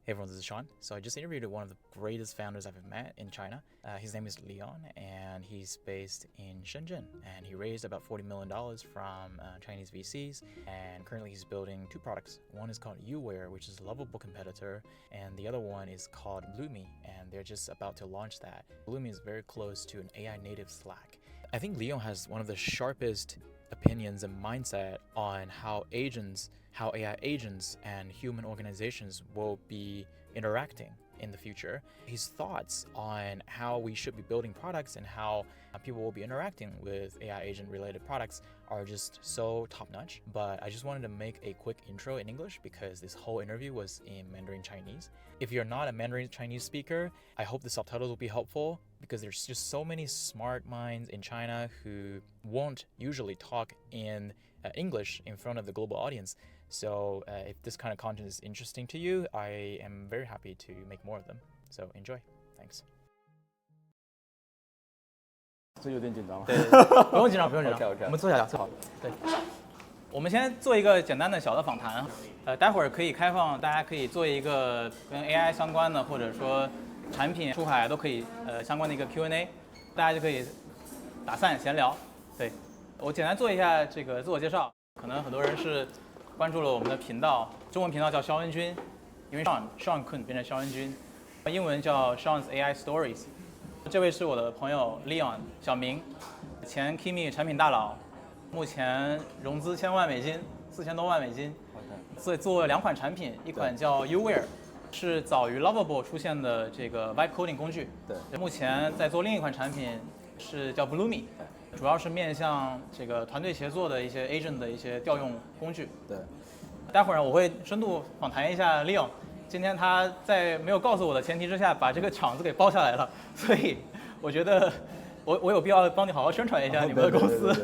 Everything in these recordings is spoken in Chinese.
Hey everyone, this is Sean. So I just interviewed one of the greatest founders I've ever met in China. His name is Leon, and he's based in Shenzhen. And he raised about $40 million from Chinese VCs. And currently he's building two products. One is called YouWare, which is a Lovable competitor. And the other one is called Bloome, and they're just about to launch that. Bloome is very close to an AI native Slack. I think Leon has one of the sharpest opinions and mindset on how AI agents and human organizations will be interacting in the future. His thoughts on how we should be building products and how people will be interacting with AI agent related products are just so top-notch. But I just wanted to make a quick intro in English because this whole interview was in Mandarin Chinese. If you're not a Mandarin Chinese speaker, I hope the subtitles will be helpful because there's just so many smart minds in China who won't usually talk in English in front of the global audience. So if this kind of content is interesting to you, I am very happy to make more of them. So enjoy. Thanks. 这有点紧张吗？对，不用紧张，不用紧张。 OK， 我们坐下聊，坐好。对，我们先做一个简单的小的访谈。待会儿可以开放，大家可以做一个跟 AI 相关的，或者说产品出海都可以相关的一个 Q&A， 大家就可以打散闲聊。对，我简单做一下这个自我介绍。可能很多人是关注了我们的频道，中文频道叫肖恩君，因为 Sean 困变成肖恩君，英文叫 Sean's AI Stories。这位是我的朋友 Leon 小明，前 Kimi 产品大佬，目前融资1000万美金，4000多万美金，所以做2款产品，一款叫 YouWare， 是早于 Lovable 出现的这个 Vibe Coding 工具。对。目前在做另一款产品是叫 Bloome， 主要是面向这个团队协作的一些 agent 的一些调用工具。对。待会儿我会深度访谈一下 Leon。今天他在没有告诉我的前提之下，把这个场子给包下来了，所以我觉得我有必要帮你好好宣传一下你们的公司。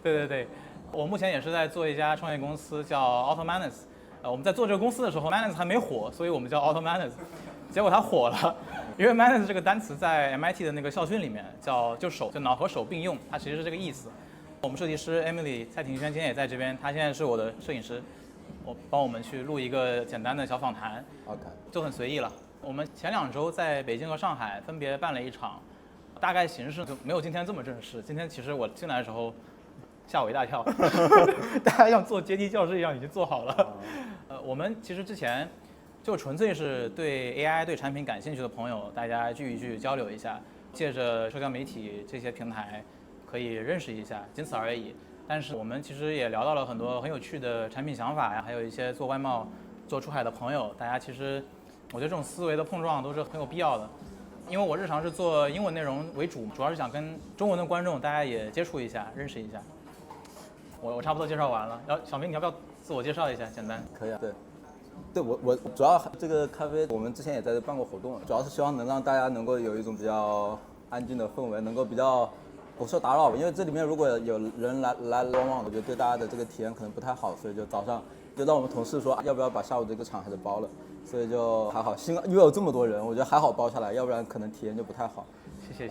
对，我目前也是在做一家创业公司叫 Automanus。我们在做这个公司的时候 ，Manus 还没火，所以我们叫 Automanus。结果它火了，因为 Manus 这个单词在 MIT 的那个校训里面就脑和手并用，它其实是这个意思。我们设计师 Emily 蔡庭轩今天也在这边，她现在是我的摄影师。帮我们去录一个简单的小访谈 ，OK， 就很随意了。我们前2周在北京和上海分别办了一场，大概形式就没有今天这么正式。今天其实我进来的时候吓我一大跳，大家像做阶梯教室一样已经做好了。我们其实之前就纯粹是对 AI 对产品感兴趣的朋友，大家聚一聚交流一下，借着社交媒体这些平台可以认识一下，仅此而已。但是我们其实也聊到了很多很有趣的产品想法呀，还有一些做外贸、做出海的朋友，大家其实我觉得这种思维的碰撞都是很有必要的。因为我日常是做英文内容为主，主要是想跟中文的观众大家也接触一下、认识一下。我差不多介绍完了，小明你要不要自我介绍一下？简单。可以啊。对，我主要这个咖啡我们之前也在这办过活动，主要是希望能让大家能够有一种比较安静的氛围，能够比较不受打扰，因为这里面如果有人来往，我觉得对大家的这个体验可能不太好，所以就早上就让我们同事说要不要把下午这个场还是包了，所以就还好，因为有这么多人，我觉得还好包下来，要不然可能体验就不太好。谢谢。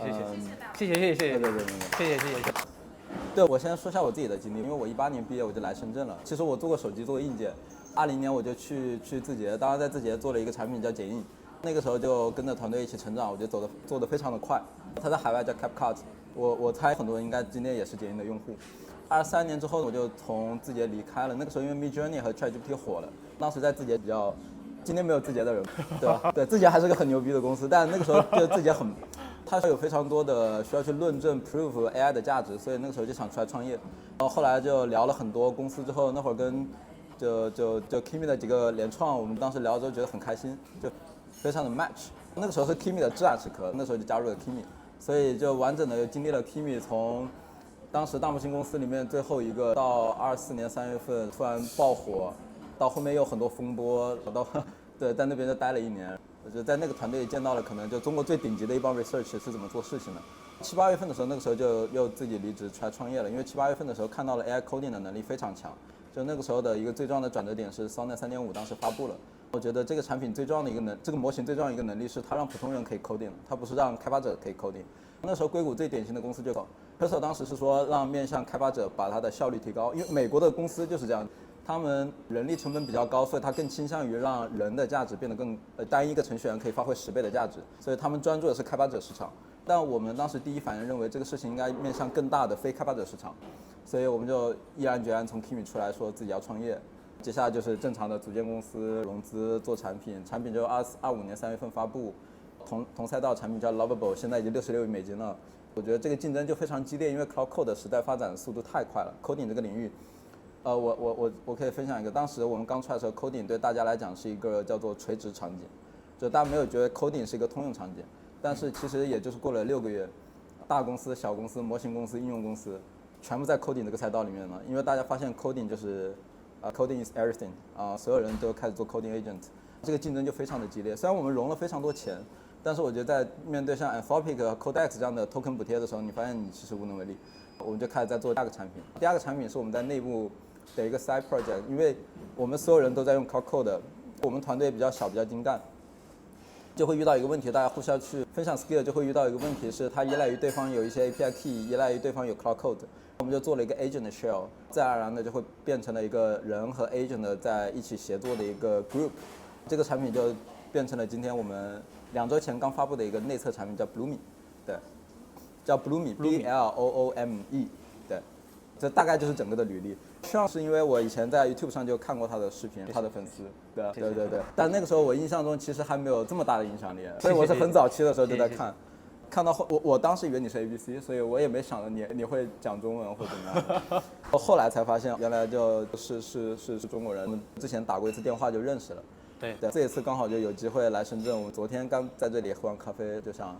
对，我先说一下我自己的经历，因为我18年毕业我就来深圳了。其实我做过手机，做过硬件，20年我就去字节，当时在字节做了一个产品叫剪映，那个时候就跟着团队一起成长，我觉得做得非常的快。他在海外叫 CapCut。我猜很多人应该今天也是剪映的用户。23年之后我就从字节离开了，那个时候因为 Midjourney 和 ChatGPT 火了，当时在字节比较，今天没有字节的人，对吧？对，字节还是个很牛逼的公司，但那个时候就字节它有非常多的需要去论证 prove AI 的价值，所以那个时候就想出来创业。然后后来就聊了很多公司之后，那会儿跟就 Kimi 的几个联创，我们当时聊之后觉得很开心，就非常的 match。那个时候是 Kimi 的至暗时刻，那时候就加入了 Kimi。所以就完整的又经历了 Kimi 从当时大模型公司里面最后一个到24年3月份突然爆火，到后面又很多风波，对，在那边就待了1年。我就在那个团队见到了可能就中国最顶级的一帮 research 是怎么做事情的。7、8月份的时候，那个时候就又自己离职出来创业了，因为7、8月份的时候看到了 AI coding 的能力非常强，就那个时候的一个最重要的转折点是 Sonnet 3.5当时发布了。我觉得这个产品最重要的这个模型最重要的一个能力是它让普通人可以 coding， 它不是让开发者可以 coding。那时候硅谷最典型的公司就Escrow当时是说让面向开发者把它的效率提高，因为美国的公司就是这样，他们人力成本比较高，所以他更倾向于让人的价值变得更单一个程序员可以发挥10倍的价值，所以他们专注的是开发者市场。但我们当时第一反应认为这个事情应该面向更大的非开发者市场，所以我们就毅然决然从 Kimi 出来说自己要创业。接下来就是正常的组建公司、融资、做产品，产品就25年3月份发布，同赛道产品叫 Lovable， 现在已经66亿美金了。我觉得这个竞争就非常激烈，因为 Cloud Code 的时代发展速度太快了。Coding 这个领域，我可以分享一个，当时我们刚出来的时候 ，Coding 对大家来讲是一个叫做垂直场景，就大家没有觉得 Coding 是一个通用场景，但是其实也就是过了6个月，大公司、小公司、模型公司、应用公司，全部在 Coding 这个赛道里面了，因为大家发现 Coding 就是Coding is everything 所有人都开始做 Coding Agent， 这个竞争就非常的激烈。虽然我们融了非常多钱，但是我觉得在面对像 Anthropic 和 Codex 这样的 token 补贴的时候，你发现你其实无能为力。我们就开始在做第二个产品。第二个产品是我们在内部的一个 side project， 因为我们所有人都在用 Cloud Code， 我们团队比较小，比较精干，就会遇到一个问题，大家互相去分享 skill， 就会遇到一个问题是它依赖于对方有一些 API key， 依赖于对方有 Cloud Code。我们就做了一个 agent 的 shell， 自然而然的就会变成了一个人和 agent 在一起协作的一个 group。这个产品就变成了今天我们2周前刚发布的一个内测产品，叫 Bloome， 对，叫 Bloome，B-L-O-O-M-E， 对，这大概就是整个的履历。上是因为我以前在 YouTube 上就看过他的视频，他的粉丝，对，但那个时候我印象中其实还没有这么大的影响力，所以我是很早期的时候就在看。看到我当时以为你是 ABC， 所以我也没想到你会讲中文或怎么样。后来才发现原来就是中国人，我们之前打过一次电话就认识了。对，这一次刚好就有机会来深圳，我们昨天刚在这里喝完咖啡，就想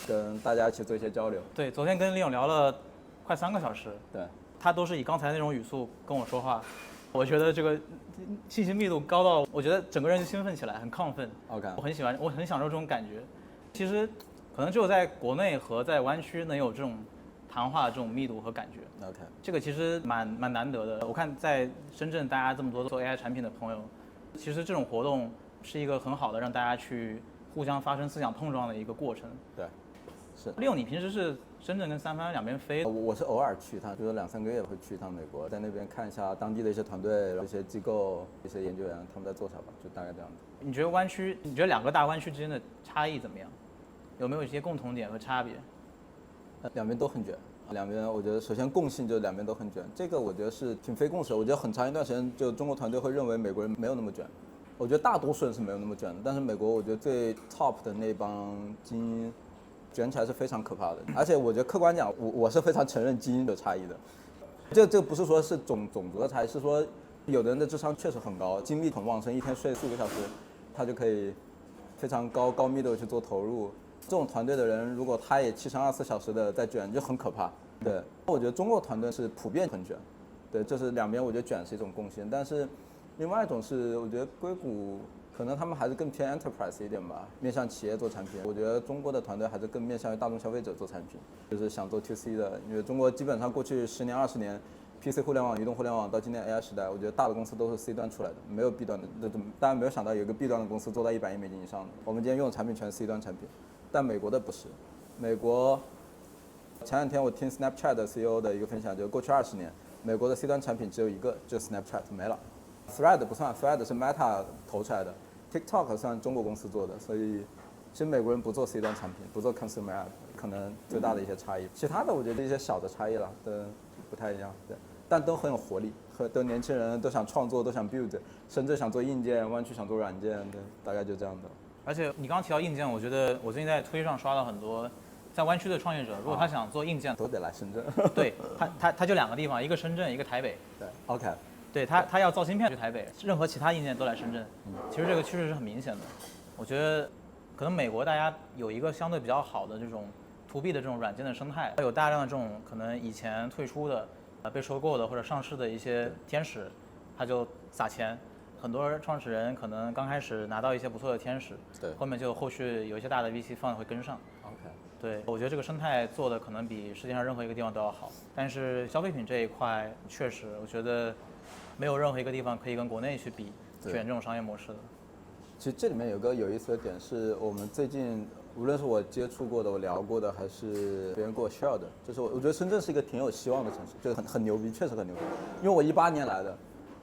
跟大家一起做一些交流。对，昨天跟李勇聊了快3个小时。对，他都是以刚才那种语速跟我说话，我觉得这个信息密度高到，我觉得整个人就兴奋起来，很亢奋。OK， 我很喜欢，我很享受这种感觉。其实可能只有在国内和在湾区能有这种谈话的这种密度和感觉。OK， 这个其实蛮难得的。我看在深圳，大家这么多做 AI 产品的朋友，其实这种活动是一个很好的让大家去互相发生思想碰撞的一个过程。对，是。利用你平时是深圳跟三藩两边飞？我是偶尔去一趟，比如2-3个月会去一趟美国，在那边看一下当地的一些团队、一些机构、一些研究员他们在做啥吧，就大概这样子。你觉得湾区？你觉得2个大湾区之间的差异怎么样？有没有一些共同点和差别？两边都很卷，两边我觉得首先共性就是两边都很卷，这个我觉得是挺非共识的。我觉得很长一段时间就中国团队会认为美国人没有那么卷，我觉得大多数人是没有那么卷的，但是美国我觉得最 top 的那帮精英卷起来是非常可怕的。而且我觉得客观讲，我是非常承认基因的差异的。这不是说是种族的差异，是说有的人的智商确实很高，精力很旺盛，一天睡4个小时，他就可以非常高密度去做投入。这种团队的人，如果他也7乘24小时的在卷，就很可怕。对，我觉得中国团队是普遍很卷，对，这是两边我觉得卷是一种共性。但是另外一种是，我觉得硅谷可能他们还是更偏 enterprise 一点吧，面向企业做产品。我觉得中国的团队还是更面向于大众消费者做产品，就是想做 2C 的。因为中国基本上过去10年20年 PC 互联网、移动互联网到今天 AI 时代，我觉得大的公司都是 C 端出来的，没有 B 端的。大家没有想到有一个 B 端的公司做到100亿美金以上的。我们今天用的产品全是 C 端产品。但美国的不是，美国前2天我听 Snapchat 的 CEO 的一个分享，就是过去20年，美国的 C 端产品只有一个，就是 Snapchat 没了。Thread 不算 ，Thread 是 Meta 投出来的 ，TikTok 算中国公司做的，所以其实美国人不做 C 端产品，不做 consumer app， 可能最大的一些差异。其他的我觉得一些小的差异了，都不太一样，对，但都很有活力，都年轻人都想创作，都想 build， 深圳想做硬件，湾区想做软件，对，大概就这样的。而且你刚刚提到硬件，我觉得我最近在推上刷了很多在湾区的创业者，如果他想做硬件，都得来深圳。对他就2个地方，一个深圳，一个台北。对 ，OK。对他要造芯片去台北，任何其他硬件都来深圳。其实这个趋势是很明显的。我觉得可能美国大家有一个相对比较好的这种 to B 的这种软件的生态，有大量的这种可能以前退出的、被收购的或者上市的一些天使，他就撒钱。很多创始人可能刚开始拿到一些不错的天使，对，后面就后续有一些大的 VC fund 会跟上。OK， 对，我觉得这个生态做的可能比世界上任何一个地方都要好。但是消费品这一块，确实我觉得没有任何一个地方可以跟国内去比选这种商业模式的。其实这里面有个有意思的点是，我们最近无论是我接触过的、我聊过的，还是别人给我 share 的，就是我觉得深圳是一个挺有希望的城市，就是很牛逼，确实很牛逼。因为我18年来的。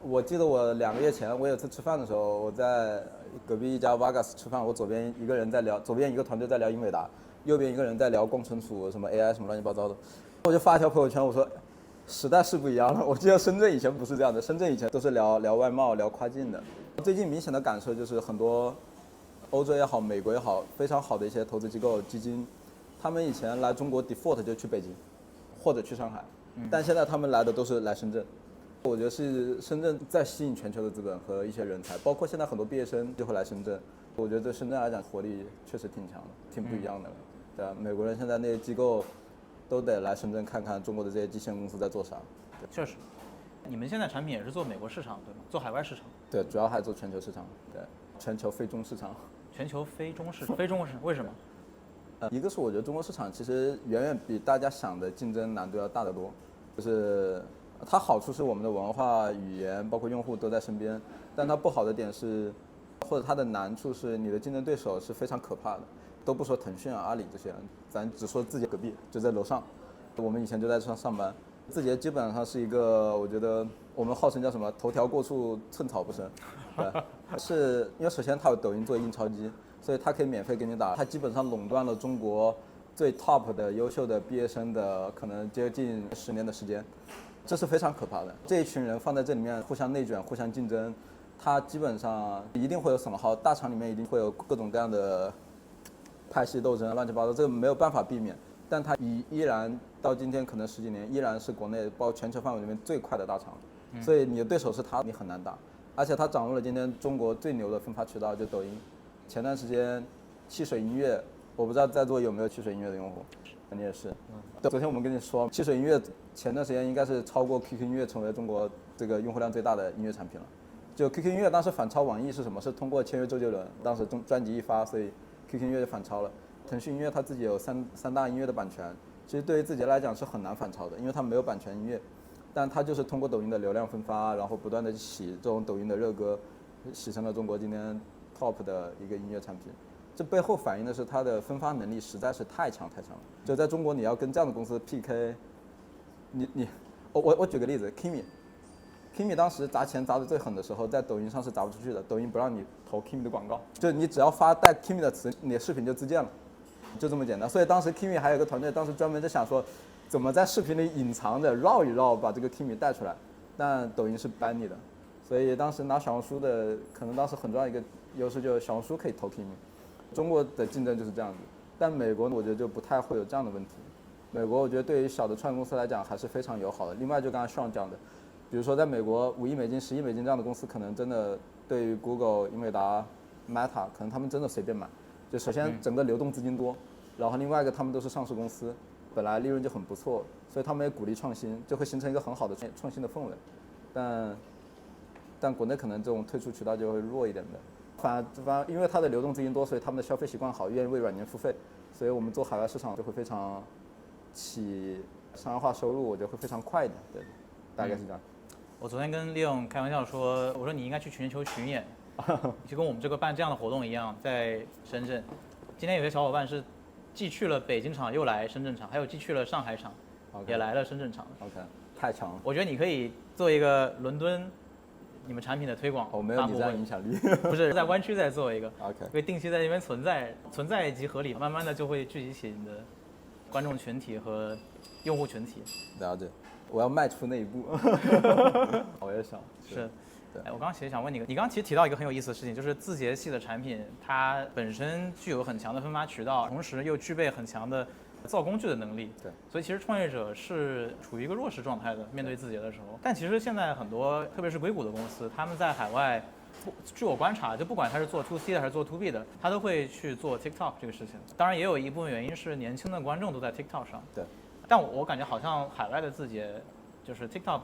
我记得我2个月前，我有次吃饭的时候，我在隔壁一家 Vegas 吃饭，我左边一个人在聊，左边一个团队在聊英伟达，右边一个人在聊工程处什么 AI 什么乱七八糟的，我就发一条朋友圈，我说时代是不一样了。我记得深圳以前不是这样的，深圳以前都是聊外贸、聊跨境的。最近明显的感受就是很多欧洲也好、美国也好，非常好的一些投资机构、基金，他们以前来中国 default 就去北京或者去上海，但现在他们来的都是来深圳。我觉得是深圳在吸引全球的资本和一些人才，包括现在很多毕业生就会来深圳。我觉得对深圳来讲活力确实挺强的，挺不一样的。对啊，美国人现在那些机构都得来深圳看看中国的这些基线公司在做啥。确实，你们现在产品也是做美国市场对吗？做海外市场？对，主要还做全球市场。对，全球非中市场。全球非中市场，非中市场为什么？一个是我觉得中国市场其实远远比大家想的竞争难度要大得多，就是它好处是我们的文化、语言，包括用户都在身边，但它不好的点是，或者它的难处是你的竞争对手是非常可怕的，都不说腾讯啊、阿里这些，咱只说字节隔壁，就在楼上，我们以前就在上班。字节基本上是一个，我觉得我们号称叫什么头条过处寸草不生，对，是因为首先它有抖音做印钞机，所以它可以免费给你打，它基本上垄断了中国最 top 的优秀的毕业生的可能接近10年的时间，这是非常可怕的。这一群人放在这里面互相内卷、互相竞争，它基本上一定会有损耗，大厂里面一定会有各种各样的派系斗争、乱七八糟，这个没有办法避免。但它依然到今天可能10几年，依然是国内包括全球范围里面最快的大厂，所以你的对手是它，你很难打。而且它掌握了今天中国最牛的分发渠道，就抖音。前段时间汽水音乐，我不知道在座有没有汽水音乐的用户，你也是。昨天我们跟你说，汽水音乐前段时间应该是超过 QQ 音乐，成为中国这个用户量最大的音乐产品了。就 QQ 音乐当时反超网易是什么？是通过签约周杰伦，当时专辑一发，所以 QQ 音乐就反超了。腾讯音乐它自己有三大音乐的版权，其实对于字节来讲是很难反超的，因为它没有版权音乐，但它就是通过抖音的流量分发，然后不断的洗这种抖音的热歌，洗成了中国今天 top 的一个音乐产品。这背后反映的是它的分发能力实在是太强了。就在中国你要跟这样的公司 PK， 我举个例子 ，Kimi 当时砸钱砸得最狠的时候，在抖音上是砸不出去的，抖音不让你投 Kimi 的广告，就你只要发带 Kimi 的词，你的视频就自建了。就这么简单，所以当时 Kimi 还有一个团队，当时专门在想说，怎么在视频里隐藏着绕一绕，把这个 Kimi 带出来，但抖音是 ban 你的，所以当时拿小红书的，可能当时很重要一个优势就是小红书可以投 Kimi， 中国的竞争就是这样子，但美国我觉得就不太会有这样的问题，美国我觉得对于小的创业公司来讲还是非常友好的。另外就刚才 Sean 讲的，比如说在美国5亿美金、10亿美金这样的公司，可能真的对于 Google、英伟达、Meta， 可能他们真的随便买。就首先整个流动资金多，然后另外一个他们都是上市公司，本来利润就很不错，所以他们也鼓励创新，就会形成一个很好的创新的氛围。但国内可能这种退出渠道就会弱一点的。反而因为它的流动资金多，所以他们的消费习惯好，愿意为软件付费，所以我们做海外市场就会非常起商业化收入，我觉得会非常快一点。对，大概是这样。我昨天跟利用开玩笑说，我说你应该去全球巡演。就跟我们这个办这样的活动一样，在深圳。今天有些小伙伴是既去了北京场，又来深圳场，还有既去了上海场， 也来了深圳场。OK， 太强了。我觉得你可以做一个伦敦你们产品的推广。我没有你这样影响力。不是在湾区再做一个。OK， 会定期在那边存在即合理，慢慢的就会聚集起你的观众群体和用户群体。了解，我要迈出那一步。我也想。是。哎，我刚刚其实想问你，你刚刚其实提到一个很有意思的事情，就是字节系的产品，它本身具有很强的分发渠道，同时又具备很强的造工具的能力。对，所以其实创业者是处于一个弱势状态的，面对字节的时候。但其实现在很多，特别是硅谷的公司，他们在海外，据我观察，就不管他是做 to C 的还是做 to B 的，他都会去做 TikTok 这个事情。当然，也有一部分原因是年轻的观众都在 TikTok 上。对。但我感觉好像海外的字节，就是 TikTok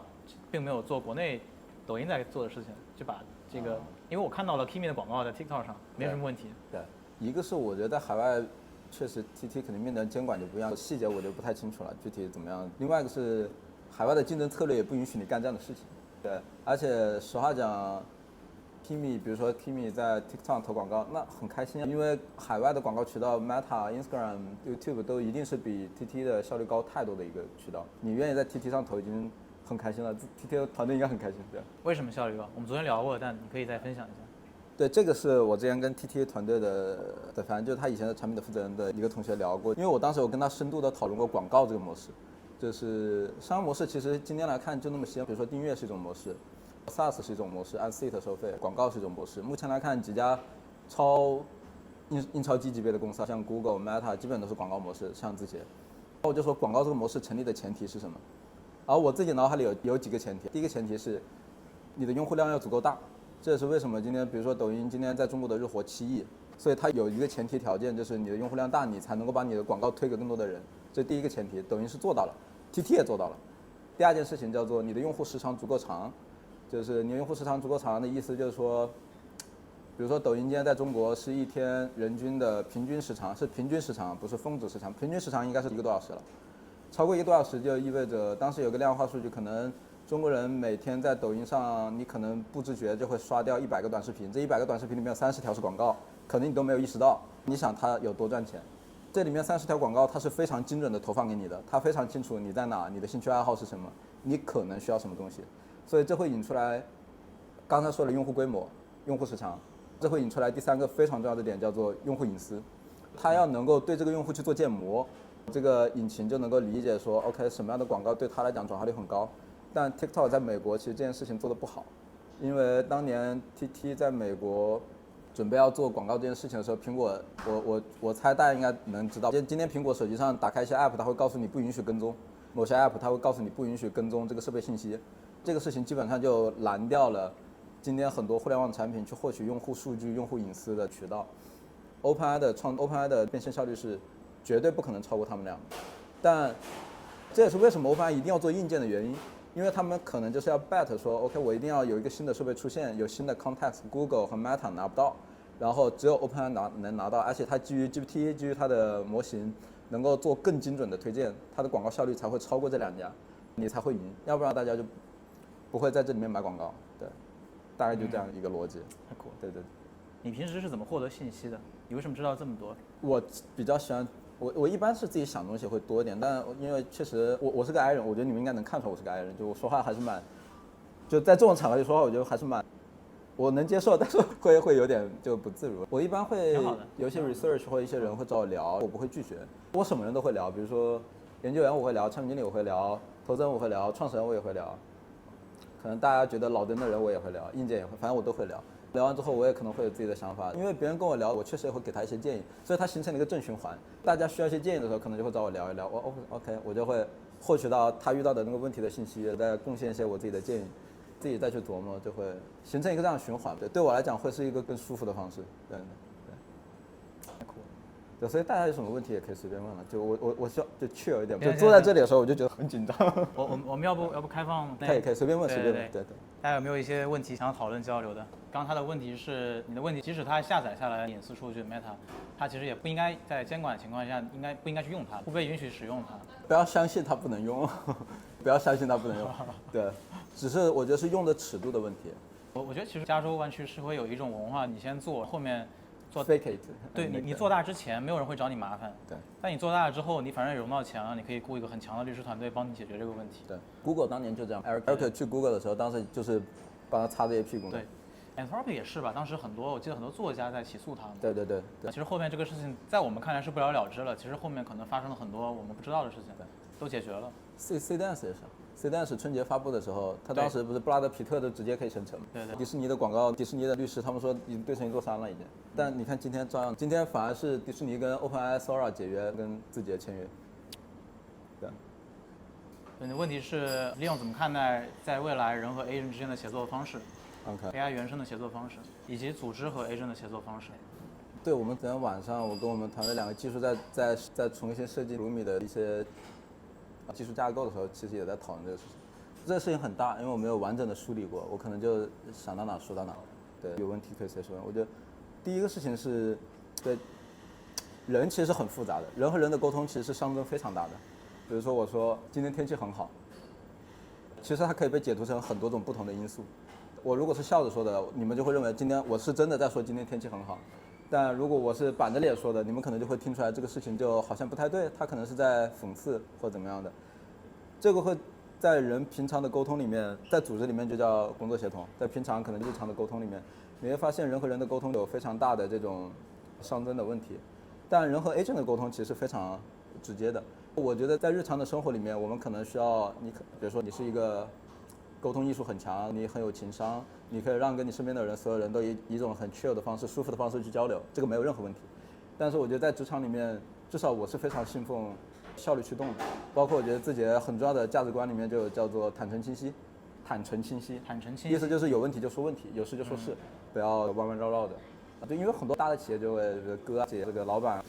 并没有做国内抖音在做的事情，就把这个，因为我看到了 Kimi 的广告在 TikTok 上，没什么问题。对，一个是我觉得在海外确实 TT 肯定面临监管就不一样，细节我就不太清楚了，具体怎么样。另外一个是海外的竞争策略也不允许你干这样的事情。对，而且实话讲 ，Kimi 比如说 Kimi 在 TikTok 投广告，那很开心，因为海外的广告渠道 Meta、Instagram、YouTube 都一定是比 TT 的效率高太多的一个渠道，你愿意在 TT 上投已经很开心了，TT 团队应该很开心。对，为什么效率高？我们昨天聊过，但你可以再分享一下。对，这个是我之前跟 TT 团队的，反正就是他以前的产品的负责人的一个同学聊过，因为我当时有跟他深度的讨论过广告这个模式，就是商业模式其实今天来看就那么些，比如说订阅是一种模式 ，SaaS 是一种模式，按 seat 收费，广告是一种模式。目前来看，几家印钞机级别的公司，像 Google、Meta 基本都是广告模式，像字节。我就说广告这个模式成立的前提是什么？而我自己脑海里有几个前提，第一个前提是你的用户量要足够大。这也是为什么今天，比如说抖音今天在中国的日活7亿，所以它有一个前提条件，就是你的用户量大，你才能够把你的广告推给更多的人。这第一个前提，抖音是做到了 ，TT 也做到了。第二件事情叫做你的用户时长足够长，就是你的用户时长足够长的意思就是说，比如说抖音今天在中国是一天人均的平均时长，是平均时长，不是峰值时长，平均时长应该是1个多小时了。超过1个多小时就意味着，当时有个量化数据，可能中国人每天在抖音上，你可能不自觉就会刷掉100个短视频，这100个短视频里面有30条是广告，可能你都没有意识到。你想它有多赚钱？这里面30条广告，它是非常精准的投放给你的，它非常清楚你在哪，你的兴趣爱好是什么，你可能需要什么东西，所以这会引出来，刚才说了用户规模、用户时长，这会引出来第3个非常重要的点，叫做用户隐私，它要能够对这个用户去做建模。这个引擎就能够理解说 ，OK， 什么样的广告对他来讲转化率很高。但 TikTok 在美国其实这件事情做得不好，因为当年 TT 在美国准备要做广告这件事情的时候，苹果，我猜大家应该能知道，今天苹果手机上打开一些 App， 它会告诉你不允许跟踪，某些 App 它会告诉你不允许跟踪这个设备信息，这个事情基本上就拦掉了今天很多互联网产品去获取用户数据、用户隐私的渠道。OpenAI 的变现效率是绝对不可能超过他们俩的，但这也是为什么 OpenAI 一定要做硬件的原因，因为他们可能就是要 bet 说 ，OK， 我一定要有一个新的设备出现，有新的 context，Google 和 Meta 拿不到，然后只有 OpenAI 能拿到，而且它基于 GPT， 基于它的模型，能够做更精准的推荐，它的广告效率才会超过这2家，你才会赢，要不然大家就不会在这里面买广告。对，大概就这样一个逻辑。太酷了。对。你平时是怎么获得信息的？你为什么知道这么多？我比较喜欢。我一般是自己想东西会多一点，但因为确实我是个 I 人，我觉得你们应该能看出来我是个 I 人，就我说话还是蛮，就在这种场合里说话，我觉得还是蛮，我能接受，但是会有点就不自如。我一般会有一些 research 或者一些人会找我聊，我不会拒绝，我什么人都会聊，比如说研究员我会聊，产品经理我会聊，投资人我会聊，创始人我也会聊，可能大家觉得老登的人我也会聊，硬件也会，反正我都会聊。聊完之后，我也可能会有自己的想法，因为别人跟我聊，我确实也会给他一些建议，所以它形成了一个正循环。大家需要一些建议的时候，可能就会找我聊一聊，我 OK， 我就会获取到他遇到的那个问题的信息，再贡献一些我自己的建议，自己再去琢磨，就会形成一个这样的循环。对我来讲会是一个更舒服的方式。对。太酷了。对，所以大家有什么问题也可以随便问了。就我需要就chill一点，就坐在这里的时候我就觉得很紧张。我们要不开放？可以随便问，随便问。对。大家有没有一些问题想要讨论交流的？刚刚他的问题是你的问题，即使他下载下来隐私数据 Meta， 他其实也不应该在监管情况下不应该去用它，不被允许使用它。不要相信它不能用，不要相信它不能用。对，只是我觉得是用的尺度的问题。我觉得其实加州湾区是会有一种文化，你先做，后面做 fake it。对你做大之前，没有人会找你麻烦。对。但你做大了之后，你反正融到钱了，你可以雇一个很强的律师团队帮你解决这个问题。对 ，Google 当年就这样。Eric 去 Google 的时候，当时就是帮他擦这些屁股。对。Anthropic 也是吧？当时我记得很多作家在起诉他们。对。其实后面这个事情在我们看来是不了了之了，其实后面可能发生了很多我们不知道的事情，都解决了。C-Dance 也是。C-Dance 春节发布的时候，他当时不是布拉德皮特都直接可以生成吗？对。迪士尼的广告，迪士尼的律师他们说已经对成一座山了已经。但你看今天照样，今天反而是迪士尼跟 OpenAI Sora 解约，跟字节签约。对。你的问题是利用怎么看待在未来人和 agent 之间的协作方式？AI 原生的协作方式，以及组织和 agent 的协作方式。对，我们昨天晚上我跟我们团队2个技术在重新设计 Bloome 的一些技术架构的时候，其实也在讨论这个事情。这个事情很大，因为我没有完整的梳理过，我可能就想到哪说到哪。对，有问题可以随时问。我觉得第一个事情是，对，人其实是很复杂的，人和人的沟通其实是相争非常大的。比如说我说今天天气很好，其实它可以被解读成很多种不同的因素。我如果是笑着说的，你们就会认为今天我是真的在说今天天气很好，但如果我是板着脸说的，你们可能就会听出来这个事情就好像不太对，他可能是在讽刺或怎么样的。这个会在人平常的沟通里面，在组织里面就叫工作协同，在平常可能日常的沟通里面，你会发现人和人的沟通有非常大的这种熵增的问题，但人和 agent 的沟通其实是非常直接的。我觉得在日常的生活里面，我们可能需要你，比如说你是一个沟通艺术很强，你很有情商，你可以让跟你身边的人，所有人都以一种很 chill 的方式、舒服的方式去交流，这个没有任何问题。但是我觉得在职场里面，至少我是非常信奉效率驱动的，包括我觉得自己很重要的价值观里面就有叫做坦诚清晰，意思就是有问题就说问题，有事就说事，不要弯弯绕绕的。对，因为很多大的企业就会哥姐这个老板，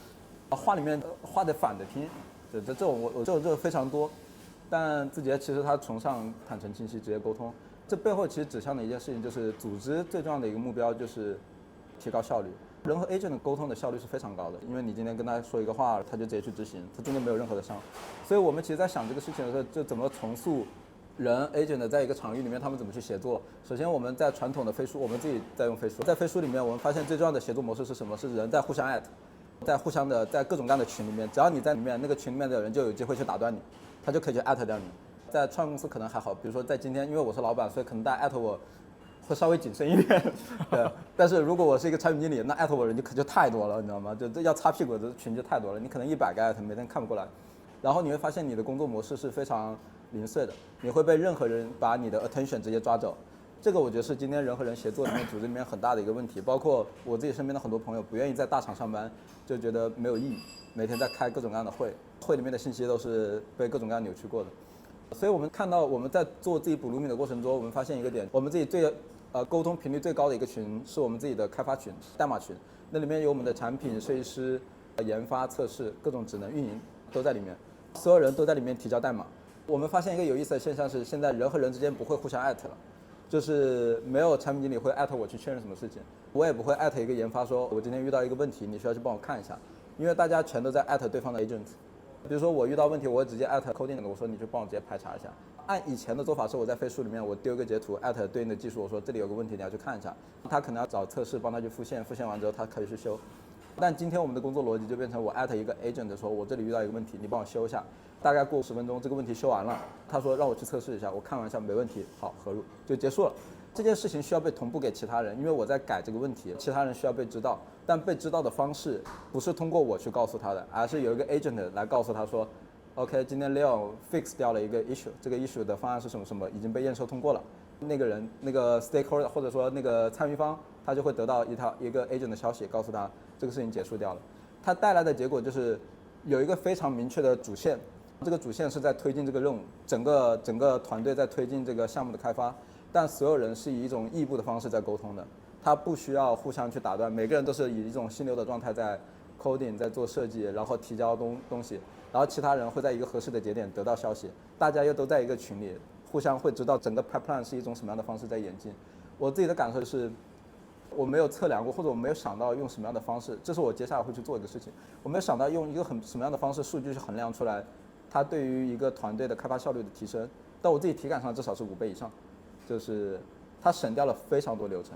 话里面话得反着听，这种我这种非常多，但字节其实他崇尚坦诚清晰、直接沟通，这背后其实指向的一件事情就是组织最重要的一个目标就是提高效率。人和 agent 的沟通的效率是非常高的，因为你今天跟他说一个话，他就直接去执行，他中间没有任何的商。所以我们其实在想这个事情的时候，就怎么重塑人 agent 在一个场域里面他们怎么去协作。首先我们在传统的飞书，我们自己在用飞书，在飞书里面我们发现最重要的协作模式是什么？是人在互相 at， 在互相的在各种各样的群里面，只要你在里面，那个群里面的人就有机会去打断你，他就可以去 at 掉你。在创业公司可能还好，比如说在今天，因为我是老板，所以可能大家 at 我会稍微谨慎一点，对。但是如果我是一个产品经理，那艾特我人就太多了，你知道吗？就这要擦屁股的群就太多了，你可能100个艾特，每天看不过来。然后你会发现你的工作模式是非常零碎的，你会被任何人把你的 attention 直接抓走。这个我觉得是今天人和人协作里面组织里面很大的一个问题。包括我自己身边的很多朋友不愿意在大厂上班，就觉得没有意义，每天在开各种各样的会，会里面的信息都是被各种各样扭曲过的。所以我们看到我们在做自己Bloome的过程中，我们发现一个点，我们自己沟通频率最高的一个群是我们自己的开发群、代码群，那里面有我们的产品设计师、研发、测试、各种职能、运营都在里面，所有人都在里面提交代码。我们发现一个有意思的现象是，现在人和人之间不会互相艾特了，就是没有产品经理会艾特我去确认什么事情，我也不会艾特一个研发说我今天遇到一个问题，你需要去帮我看一下，因为大家全都在艾特对方的 agent。比如说我遇到问题，我会直接艾特 coding 的，我说你去帮我直接排查一下。按以前的做法是我在飞书里面我丢一个截图艾特对应的技术，我说这里有个问题你要去看一下，他可能要找测试帮他去复现，复现完之后他可以去修。但今天我们的工作逻辑就变成我艾特一个 agent 说我这里遇到一个问题，你帮我修一下，大概过10分钟这个问题修完了，他说让我去测试一下，我看完一下没问题，好合入就结束了。这件事情需要被同步给其他人，因为我在改这个问题，其他人需要被知道，但被知道的方式不是通过我去告诉他的，而是有一个 agent 来告诉他说 OK 今天 Leo fix 掉了一个 issue， 这个 issue 的方案是什么什么，已经被验收通过了。那个人那个 stakeholder 或者说那个参与方，他就会得到一个 agent 的消息，告诉他这个事情结束掉了。它带来的结果就是有一个非常明确的主线，这个主线是在推进这个任务，整个团队在推进这个项目的开发，但所有人是以一种异步的方式在沟通的，他不需要互相去打断，每个人都是以一种心流的状态在 coding， 在做设计，然后提交东西，然后其他人会在一个合适的节点得到消息，大家又都在一个群里，互相会知道整个 pipeline 是一种什么样的方式在演进。我自己的感受是，我没有测量过，或者我没有想到用什么样的方式，这是我接下来会去做一个事情。我没有想到用一个什么样的方式，数据去衡量出来，它对于一个团队的开发效率的提升，但我自己体感上至少是5倍以上，就是它省掉了非常多流程。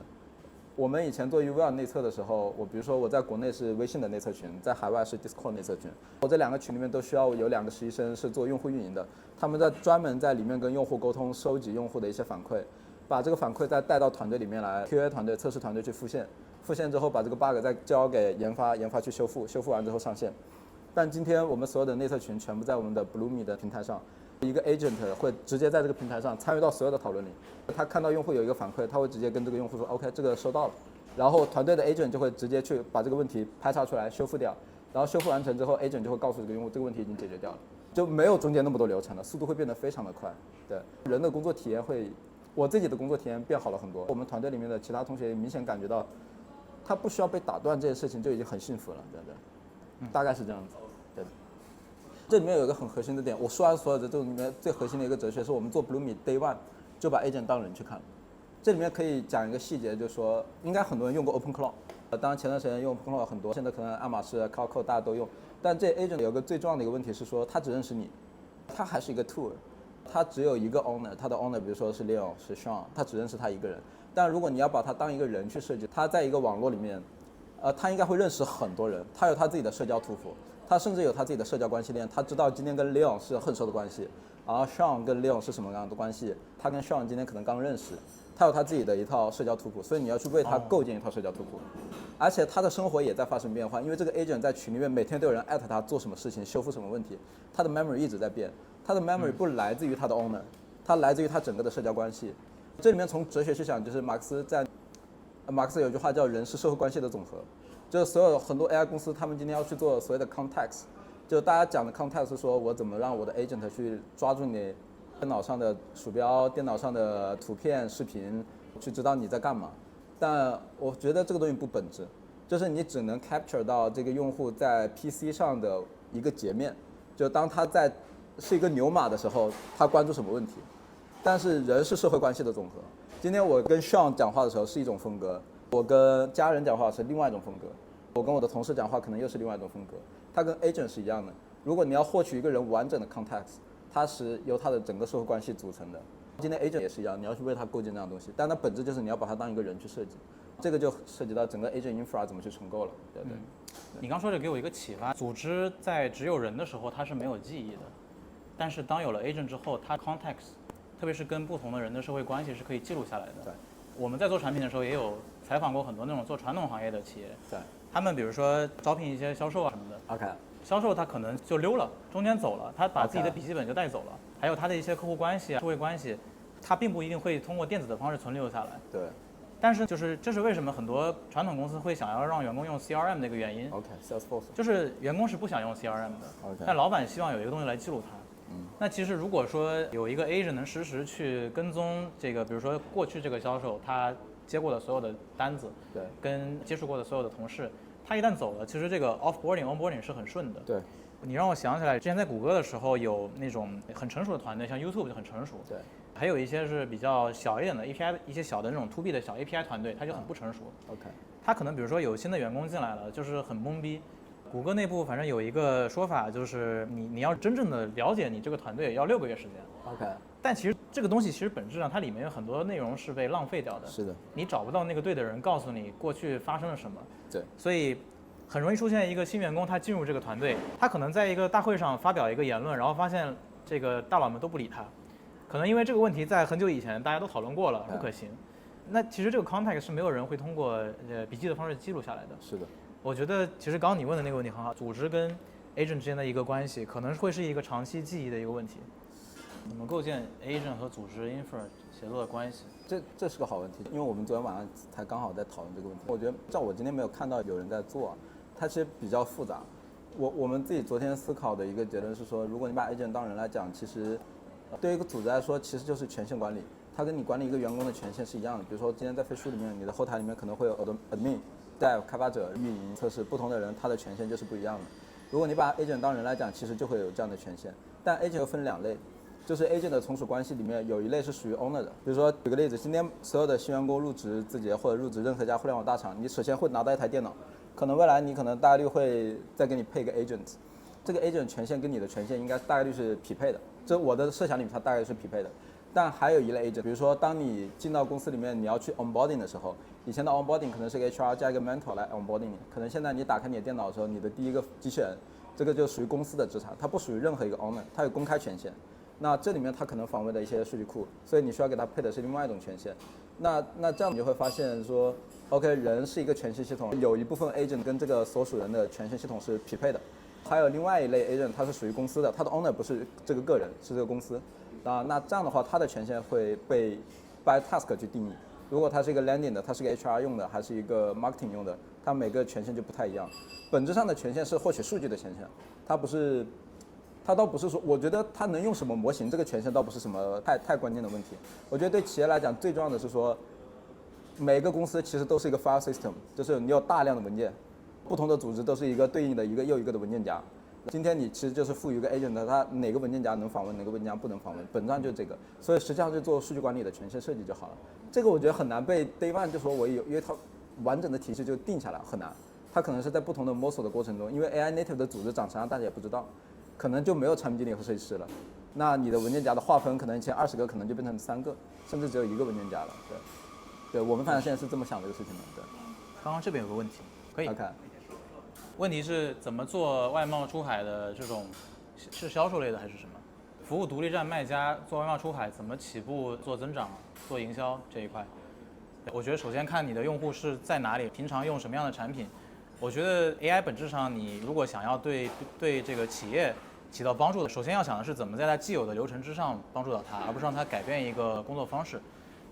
我们以前做 YouWare 内测的时候，比如说我在国内是微信的内测群，在海外是 Discord 内测群，我这2个群里面都需要有2个实习生是做用户运营的，他们专门在里面跟用户沟通，收集用户的一些反馈，把这个反馈再带到团队里面来 ，QA 团队、测试团队去复现，复现之后把这个 bug 再交给研发，研发去修复，修复完之后上线。但今天我们所有的内测群全部在我们的 Bloome 的平台上，一个 agent 会直接在这个平台上参与到所有的讨论里，他看到用户有一个反馈，他会直接跟这个用户说 OK 这个收到了，然后团队的 agent 就会直接去把这个问题排查出来修复掉，然后修复完成之后 agent 就会告诉这个用户这个问题已经解决掉了，就没有中间那么多流程了，速度会变得非常的快。对，人的工作体验会，我自己的工作体验变好了很多，我们团队里面的其他同学也明显感觉到他不需要被打断这件事情就已经很幸福了，对对，大概是这样子。对，这里面有一个很核心的点，我说完所有的这里面最核心的一个哲学是我们做 Bloome Day One 就把 agent 当人去看了。这里面可以讲一个细节，就是说应该很多人用过 OpenClaw，当然前段时间用 OpenClaw 很多，现在可能爱马仕、CapCut 大家都用，但这 agent 有个最重要的一个问题是说，他只认识你，他还是一个 tool， 他只有一个 owner， 他的 owner 比如说是 Leo 是 Sean， 他只认识他一个人。但如果你要把他当一个人去设计，他在一个网络里面，他应该会认识很多人，他有他自己的社交图谱，他甚至有他自己的社交关系链，他知道今天跟 Leo 是很熟的关系，然后 Sean 跟 Leon 是什么样的关系，他跟 Sean 今天可能刚认识，他有他自己的一套社交图谱，所以你要去为他构建一套社交图谱，而且他的生活也在发生变化，因为这个 agent 在群里面每天都有人艾特他做什么事情，修复什么问题，他的 memory 一直在变，他的 memory 不来自于他的 owner， 它来自于他整个的社交关系。这里面从哲学去想，就是马克思有句话叫人是社会关系的总和，就是所有很多 AI 公司他们今天要去做所谓的 context， 就大家讲的 context 是说我怎么让我的 agent 去抓住你电脑上的鼠标、电脑上的图片、视频，去知道你在干嘛。但我觉得这个东西不本质，就是你只能 capture 到这个用户在 PC 上的一个截面，就当他是一个牛马的时候，他关注什么问题。但是人是社会关系的总和。今天我跟 Sean 讲话的时候是一种风格，我跟家人讲话是另外一种风格，我跟我的同事讲话可能又是另外一种风格。它跟 agent 是一样的。如果你要获取一个人完整的 context， 它是由他的整个社会关系组成的。今天 agent 也是一样，你要去为他构建这样的东西，但它本质就是你要把它当一个人去设计。这个就涉及到整个 agent infra 怎么去重构了，对不对？你刚说这给我一个启发，组织在只有人的时候它是没有记忆的，但是当有了 agent 之后，它 context， 特别是跟不同的人的社会关系是可以记录下来的。对，我们在做产品的时候也有采访过很多那种做传统行业的企业，对，他们比如说招聘一些销售啊什么的 ，OK， 销售他可能就溜了，中间走了，他把自己的笔记本就带走了，还有他的一些客户关系啊、社会关系，他并不一定会通过电子的方式存留下来。对。但是这是为什么很多传统公司会想要让员工用 CRM 的一个原因。OK，Salesforce， 就是员工是不想用 CRM 的， OK， 但老板希望有一个东西来记录它。那其实如果说有一个 agent 能实时去跟踪这个，比如说过去这个销售他接过的所有的单子，对，跟接触过的所有的同事，他一旦走了，其实这个 offboarding、onboarding 是很顺的。对，你让我想起来，之前在谷歌的时候有那种很成熟的团队，像 YouTube 就很成熟。对。还有一些是比较小一点的 API， 一些小的那种 to B 的小 API 团队，它就很不成熟。OK， 它可能比如说有新的员工进来了，就是很懵逼。谷歌内部反正有一个说法，就是你要真正的了解你这个团队要6个月时间。OK， 但其实这个东西其实本质上它里面有很多内容是被浪费掉的。是的。你找不到那个对的人告诉你过去发生了什么。对。所以很容易出现一个新员工，他进入这个团队，他可能在一个大会上发表一个言论，然后发现这个大佬们都不理他。可能因为这个问题在很久以前大家都讨论过了，不可行。那其实这个 context 是没有人会通过笔记的方式记录下来的。是的。我觉得其实刚刚你问的那个问题很好，组织跟 agent 之间的一个关系，可能会是一个长期记忆的一个问题。怎么构建 agent 和组织 infra 协作的关系？这是个好问题，因为我们昨天晚上才刚好在讨论这个问题。我觉得照我今天没有看到有人在做，它其实比较复杂。我们自己昨天思考的一个结论是说，如果你把 agent 当人来讲，其实对于一个组织来说，其实就是权限管理，它跟你管理一个员工的权限是一样的。比如说今天在飞书里面，你的后台里面可能会有 admin、dev、开发者、运营、测试，不同的人他的权限就是不一样的。如果你把 agent 当人来讲，其实就会有这样的权限。但 agent 又分2类，就是 agent 的从属关系里面有一类是属于 owner 的。比如说举个例子，今天所有的新员工入职字节或者入职任何一家互联网大厂，你首先会拿到一台电脑，可能未来你可能大概率会再给你配一个 agent， 这个 agent 权限跟你的权限应该大概率是匹配的。这我的设想里面它大概是匹配的。但还有一类 agent， 比如说当你进到公司里面你要去 onboarding 的时候，以前的 onboarding 可能是个 HR 加一个 mentor 来 onboarding 你，可能现在你打开你的电脑的时候，你的第一个机器人，这个就属于公司的资产，它不属于任何一个 owner， 它有公开权限。那这里面它可能访问的一些数据库，所以你需要给它配的是另外一种权限。那这样你就会发现说 ，OK， 人是一个权限系统，有一部分 agent 跟这个所属人的权限系统是匹配的。还有另外一类 agent， 它是属于公司的，它的 owner 不是这个个人，是这个公司。那这样的话，它的权限会被 by task 去定义。如果它是一个 landing 的，它是个 HR 用的，还是一个 marketing 用的，它每个权限就不太一样。本质上的权限是获取数据的权限，它倒不是说，我觉得它能用什么模型，这个权限倒不是什么太关键的问题。我觉得对企业来讲，最重要的是说，每个公司其实都是一个 file system， 就是你有大量的文件，不同的组织都是一个对应的一个又一个的文件夹。今天你其实就是赋予一个 agent， 它哪个文件夹能访问，哪个文件夹不能访问，本质上就是这个。所以实际上就做数据管理的权限设计就好了。这个我觉得很难被 day one 就说我有，因为它完整的体系就定下来很难。它可能是在不同的摸索的过程中，因为 AI native 的组织长啥样大家也不知道，可能就没有产品经理和设计师了。那你的文件夹的划分可能以前20个可能就变成3个，甚至只有1个文件夹了。对，我们反正现在是这么想这个事情的。对。刚刚这边有个问题，可以。OK。问题是怎么做外贸出海的这种，是销售类的还是什么？服务独立站卖家做外贸出海怎么起步做增长、做营销这一块。我觉得首先看你的用户是在哪里，平常用什么样的产品。我觉得 AI 本质上，你如果想要对这个企业起到帮助的，首先要想的是怎么在它既有的流程之上帮助到它，而不是让它改变一个工作方式。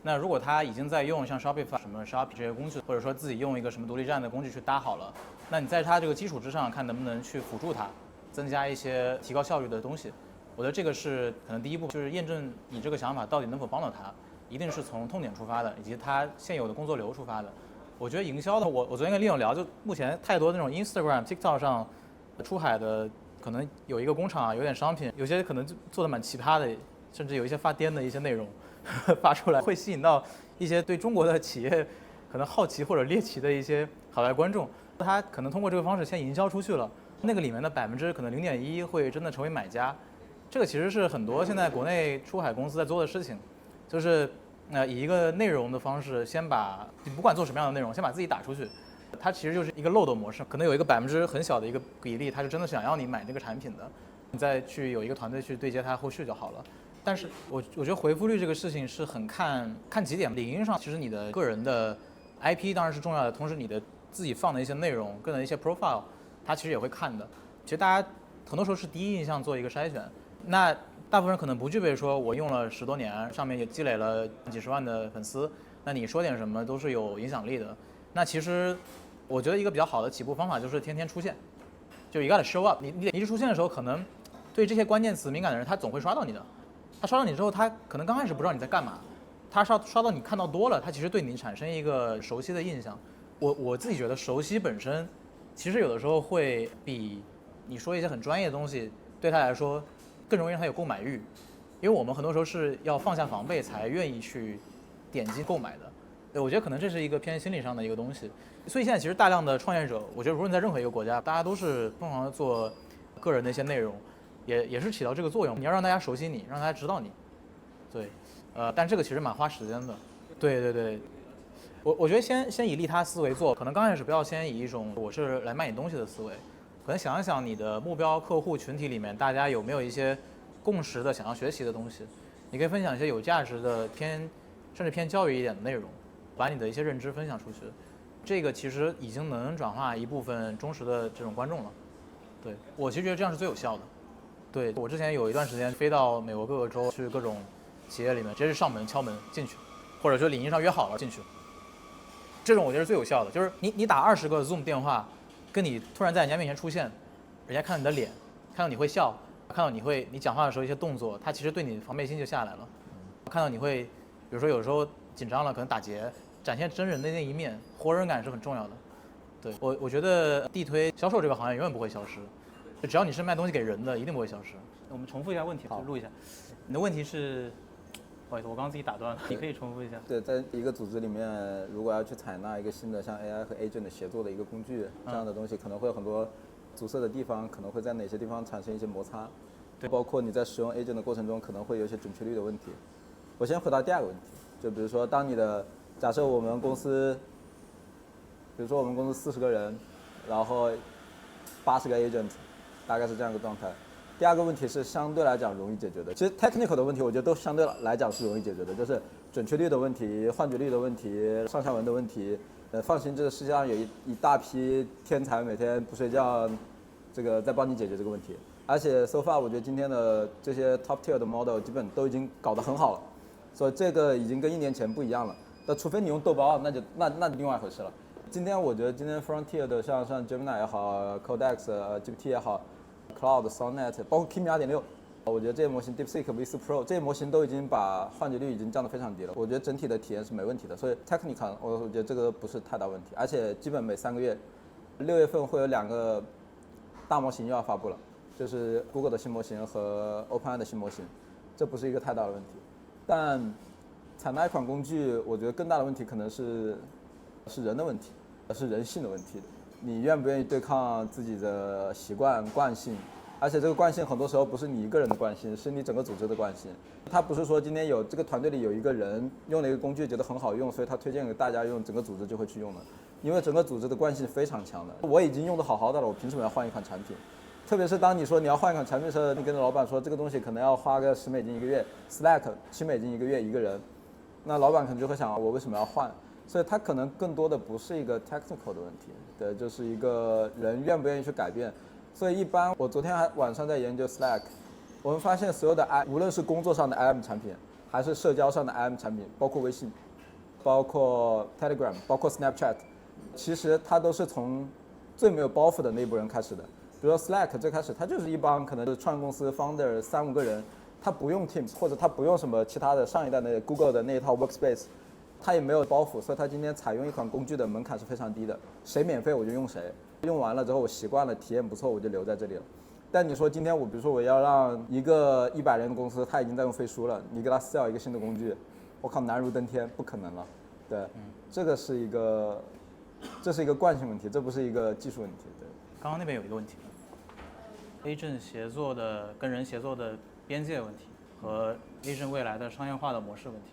那如果他已经在用像 Shopify 什么 Shopee 这些工具，或者说自己用一个什么独立站的工具去搭好了，那你在它这个基础之上，看能不能去辅助它，增加一些提高效率的东西。我觉得这个是可能第一步，就是验证你这个想法到底能否帮到他，一定是从痛点出发的，以及他现有的工作流出发的。我觉得营销的，我昨天跟利勇聊，就目前太多那种 Instagram、TikTok 上出海的，可能有一个工厂有点商品，有些可能就做的蛮奇葩的，甚至有一些发癫的一些内容发出来，会吸引到一些对中国的企业可能好奇或者猎奇的一些海外观众，他可能通过这个方式先营销出去了，那个里面的可能0.1%会真的成为买家。这个其实是很多现在国内出海公司在做的事情，就是以一个内容的方式，先把你不管做什么样的内容，先把自己打出去。它其实就是一个漏斗模式，可能有一个很小的一个比例，它是真的想要你买这个产品的，你再去有一个团队去对接它后续就好了。但是我觉得回复率这个事情是很看几点。领域上，其实你的个人的 IP 当然是重要的，同时你的自己放的一些内容、个人的一些 profile， 它其实也会看的。其实大家很多时候是第一印象做一个筛选。那大部分人可能不具备说我用了10多年，上面也积累了几十万的粉丝，那你说点什么都是有影响力的。那其实我觉得一个比较好的起步方法就是天天出现，就 you gotta show up。你一直出现的时候，可能对这些关键词敏感的人，他总会刷到你的。他刷到你之后，他可能刚开始不知道你在干嘛，他刷到你看到多了，他其实对你产生一个熟悉的印象。我自己觉得熟悉本身，其实有的时候会比你说一些很专业的东西对他来说更容易让他有购买欲，因为我们很多时候是要放下防备才愿意去点击购买的。对，我觉得可能这是一个偏心理上的一个东西。所以现在其实大量的创业者，我觉得无论在任何一个国家，大家都是疯狂的做个人的一些内容。也是起到这个作用，你要让大家熟悉你，让大家知道你，对，但这个其实蛮花时间的，对，我觉得先以利他思维做，可能刚开始不要先以一种我是来卖你东西的思维，可能想一想你的目标客户群体里面大家有没有一些共识的想要学习的东西，你可以分享一些有价值的甚至偏教育一点的内容，把你的一些认知分享出去，这个其实已经能转化一部分忠实的这种观众了，对，我其实觉得这样是最有效的。对，我之前有一段时间飞到美国各个州去各种企业里面，直接是上门敲门进去，或者说领英上约好了进去。这种我觉得是最有效的，就是你打20个 Zoom 电话，跟你突然在人家面前出现，人家看到你的脸，看到你会笑，看到你讲话的时候一些动作，他其实对你防备心就下来了。看到你会，比如说有时候紧张了可能打结，展现真人的那一面，活人感是很重要的。对，我觉得地推销售这个行业永远不会消失。只要你是卖东西给人的，一定不会消失。我们重复一下问题，录一下。你的问题是，不好意思，我刚刚自己打断了，你可以重复一下。对，在一个组织里面，如果要去采纳一个新的像 AI 和 Agent 协作的一个工具，这样的东西可能会有很多阻塞的地方，可能会在哪些地方产生一些摩擦。对，包括你在使用 Agent 的过程中，可能会有一些准确率的问题。我先回答第二个问题，就比如说，假设我们公司，比如说我们公司40个人，然后80个 Agent。大概是这样一个状态。第二个问题是相对来讲容易解决的。其实 technical 的问题，我觉得都相对来讲是容易解决的，就是准确率的问题、换取率的问题、上下文的问题。放心，这个世界上有一大批天才每天不睡觉，这个在帮你解决这个问题。而且 so far 我觉得今天的这些 top tier 的 model 基本都已经搞得很好了，所以这个已经跟1年前不一样了。那除非你用豆包，那就另外一回事了。今天我觉得Frontier 的像 Gemini 也好 ，Codex、GPT 也好。Cloud、Sonnet， 包括 Kimi 2.6， 我觉得这些模型 DeepSeek V4 Pro 这些模型都已经把换取率已经降得非常低了。我觉得整体的体验是没问题的，所以 Technical 我觉得这个不是太大问题。而且基本每3个月，6月份会有2个大模型又要发布了，就是 Google 的新模型和 OpenAI 的新模型，这不是一个太大的问题。但采纳一款工具，我觉得更大的问题可能是人的问题，是人性的问题。你愿不愿意对抗自己的习惯惯性？而且这个惯性很多时候不是你一个人的惯性，是你整个组织的惯性。它不是说今天有这个团队里有一个人用了一个工具觉得很好用，所以他推荐给大家用，整个组织就会去用的。因为整个组织的惯性非常强的。我已经用得好好的了，我凭什么要换一款产品？特别是当你说你要换一款产品的时候，你跟老板说这个东西可能要花个10美金一个月 ，Slack 7美金一个月一个人，那老板可能就会想我为什么要换？所以他可能更多的不是一个 technical 的问题，对，就是一个人愿不愿意去改变。所以一般我昨天晚上在研究 Slack， 我们发现所有的无论是工作上的 IM 产品，还是社交上的 IM 产品，包括微信，包括 Telegram， 包括 Snapchat， 其实它都是从最没有包袱的内部人开始的。比如说 Slack 最开始它就是一帮可能是创业公司 founder 3-5个人，他不用 Teams 或者他不用什么其他的上一代的 Google 的那一套 Workspace， 他也没有包袱，所以他今天采用一款工具的门槛是非常低的，谁免费我就用谁，用完了之后我习惯了，体验不错我就留在这里了。但你说今天比如说我要让一个100人的公司，他已经在用飞书了，你给他 sell 一个新的工具，我靠，难如登天，不可能了。对，这是一个惯性问题，这不是一个技术问题。对，刚刚那边有一个问题 ，agent 协作的跟人协作的边界问题和 agent 未来的商业化的模式问题，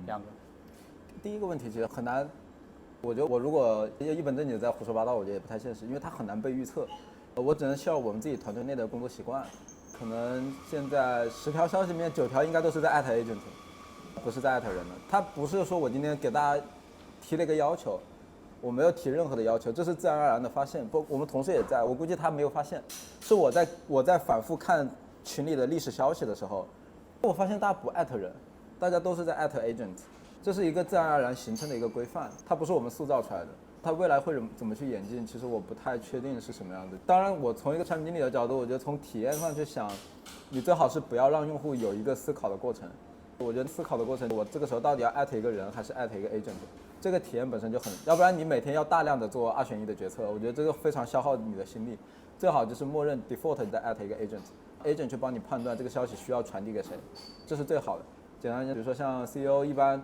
两个。第一个问题其实很难，我觉得我如果一本正经在胡说八道，我觉得也不太现实，因为它很难被预测。我只能笑我们自己团队内的工作习惯，可能现在10条消息里面9条应该都是在艾特 agent， 不是在艾特人的。他不是说我今天给大家提了一个要求，我没有提任何的要求，这是自然而然的发现。不，我们同事也在，我估计他没有发现，是我在反复看群里的历史消息的时候，我发现大家不艾特人，大家都是在艾特 agent， 这是一个自然而然形成的一个规范，它不是我们塑造出来的。它未来会怎么去演进，其实我不太确定是什么样子。当然，我从一个产品经理的角度，我觉得从体验上去想，你最好是不要让用户有一个思考的过程。我觉得思考的过程，我这个时候到底要艾特一个人还是艾特一个 agent， 这个体验本身就很，要不然你每天要大量的做2选1的决策，我觉得这个非常消耗你的心力。最好就是默认 default 你在艾特一个 agent 去帮你判断这个消息需要传递给谁，这是最好的。简单讲，比如说像 CEO 一般。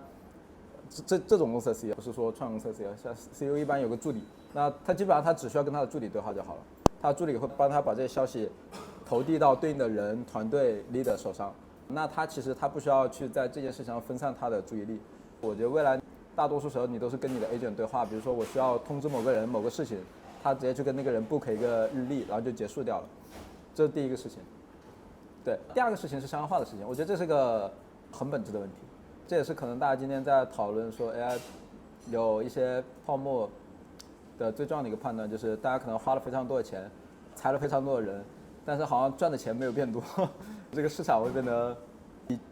这种公司的 CEO 不是说创业公司的 CEO， 像 CEO 一般有个助理，那他基本上他只需要跟他的助理对话就好了，他的助理会帮他把这些消息投递到对应的人、团队 leader 手上，那他其实他不需要去在这件事情上分散他的注意力。我觉得未来大多数时候你都是跟你的 agent 对话，比如说我需要通知某个人某个事情，他直接去跟那个人 book 一个日历，然后就结束掉了，这是第一个事情。对，第二个事情是商业化的事情，我觉得这是个很本质的问题。这也是可能大家今天在讨论说 AI 有一些泡沫的最重要的一个判断，就是大家可能花了非常多的钱，裁了非常多的人，但是好像赚的钱没有变多，这个市场会变得，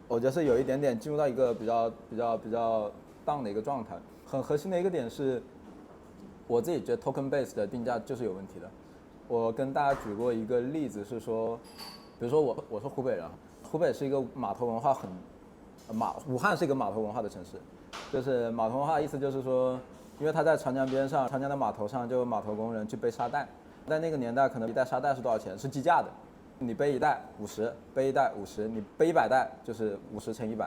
我觉得是有一点点进入到一个比较 down 的一个状态。很核心的一个点是，我自己觉得 token base 的定价就是有问题的。我跟大家举过一个例子是说，比如说我是湖北人，湖北是一个码头文化武汉是一个码头文化的城市，就是码头文化的意思就是说，因为它在长江边上，长江的码头上就有码头工人去背沙袋，在那个年代可能一袋沙袋是多少钱？是计价的，你背一袋50，背一袋50，你背100袋就是50乘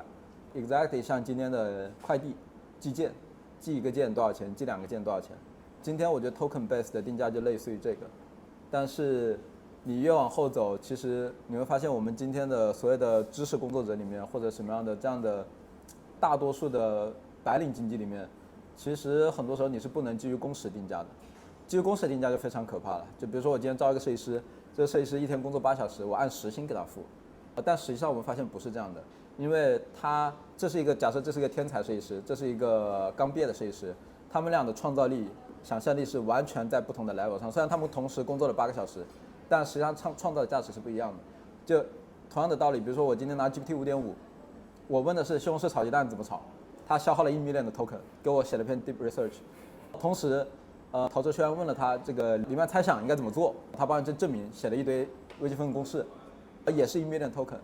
100，exactly 像今天的快递寄件，寄一个件多少钱？寄2个件多少钱？今天我觉得 token base 的定价就类似于这个，但是你越往后走，其实你会发现我们今天的所有的知识工作者里面，或者什么样的这样的大多数的白领经济里面，其实很多时候你是不能基于工时定价的。基于工时定价就非常可怕了。就比如说我今天招一个设计师，这个设计师一天工作8小时，我按时薪给他付，但实际上我们发现不是这样的，因为这是一个假设，这是一个天才设计师，这是一个刚毕业的设计师，他们俩的创造力、想象力是完全在不同的 level 上。虽然他们同时工作了8个小时。但实际上创造的价值是不一样的。就同样的道理，比如说我今天拿 GPT 5.5，我问的是西红柿炒鸡蛋怎么炒，他消耗了1 million 的 token 给我写了篇 deep research。同时，陶哲轩问了他这个黎曼猜想应该怎么做，他帮你证明，写了一堆微积分公式，也是1 million token。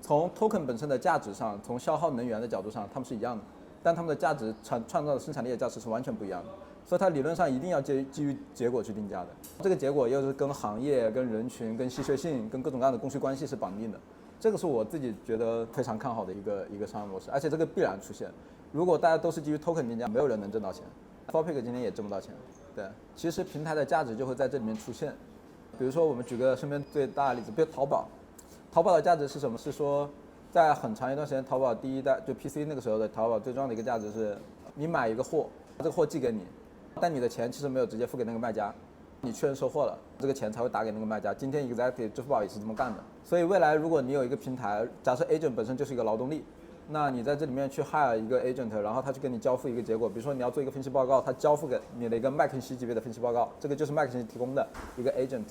从 token 本身的价值上，从消耗能源的角度上，他们是一样的，但他们的价值创造的生产力的价值是完全不一样的。所以它理论上一定要基于结果去定价的，这个结果又是跟行业、跟人群、跟稀缺性、跟各种各样的供需关系是绑定的，这个是我自己觉得非常看好的一个商业模式，而且这个必然出现。如果大家都是基于 token 定价，没有人能挣到钱。Topic 今天也挣不到钱，对，其实平台的价值就会在这里面出现。比如说我们举个身边最大的例子，比如淘宝，淘宝的价值是什么？是说在很长一段时间，淘宝第一代就 PC 那个时候的淘宝最重要的一个价值是，你买一个货，这个货寄给你。但你的钱其实没有直接付给那个卖家，你确认收货了，这个钱才会打给那个卖家。今天 exactly 支付宝也是这么干的。所以未来如果你有一个平台，假设 agent 本身就是一个劳动力，那你在这里面去 hire 一个 agent， 然后他去跟你交付一个结果，比如说你要做一个分析报告，他交付给你的一个麦肯锡级别的分析报告，这个就是麦肯锡提供的一个 agent。